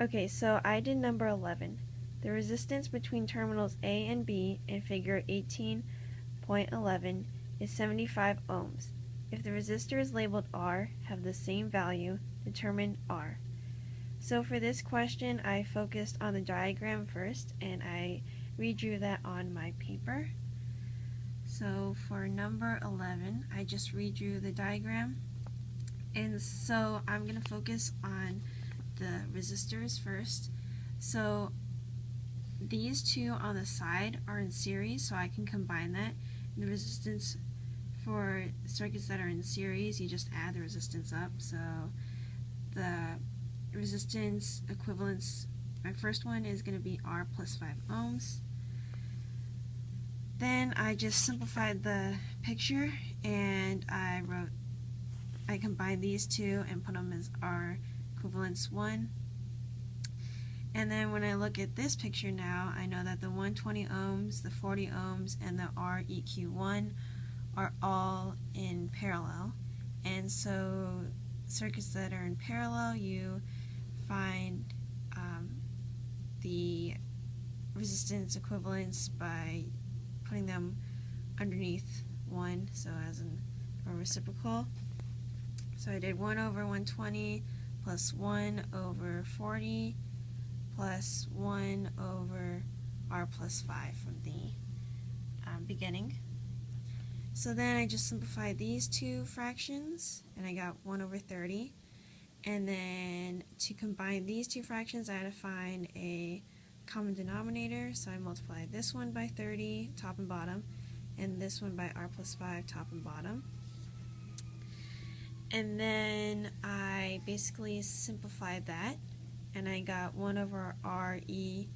Okay, so I did number 11. The resistance between terminals A and B in figure 18.11 is 75 ohms. If the resistor is labeled R, have the same value, determine R. So for this question, I focused on the diagram first, and I redrew that on my paper. So for number 11, I just redrew the diagram. And so I'm going to focus on the resistors first. So these two on the side are in series, so I can combine that. And the resistance for circuits that are in series, you just add the resistance up. So the resistance equivalence, my first one is going to be R plus 5 ohms. Then I just simplified the picture and I combined these two and put them as R equivalence 1. And then when I look at this picture now, I know that the 120 ohms, the 40 ohms, and the REQ1 are all in parallel. And so circuits that are in parallel, you find the resistance equivalence by putting them underneath 1, so as a reciprocal. So I did 1 over 120 plus 1 over 40 plus 1 over R plus 5 from the beginning. So then I just simplified these two fractions, and I got 1 over 30. And then to combine these two fractions, I had to find a common denominator, so I multiplied this one by 30, top and bottom, and this one by R plus 5, top and bottom. And then I basically simplified that, and I got 1 over RE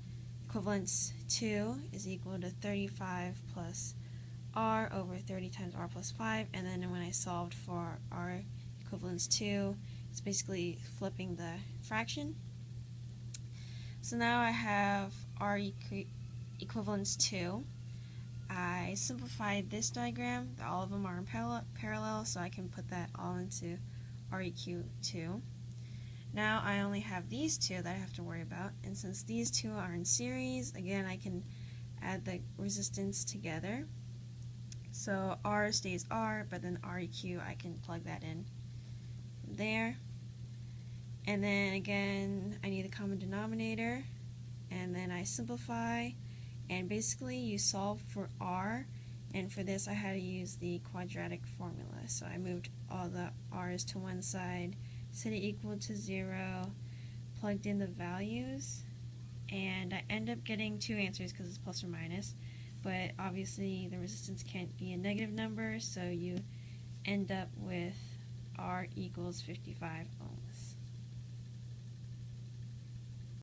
equivalence 2 is equal to 35 plus R over 30 times R plus 5, and then when I solved for R equivalence 2, it's basically flipping the fraction. So now I have R equivalence 2. I simplified this diagram. All of them are in parallel, so I can put that all into REQ2. Now I only have these two that I have to worry about, and since these two are in series, again I can add the resistance together. So R stays R, but then REQ, I can plug that in there. And then again, I need a common denominator, and then I simplify, and basically you solve for R, and for this I had to use the quadratic formula. So I moved all the R's to one side, set it equal to 0, plugged in the values, and I end up getting two answers because it's plus or minus, but obviously the resistance can't be a negative number, so you end up with R equals 55 ohms.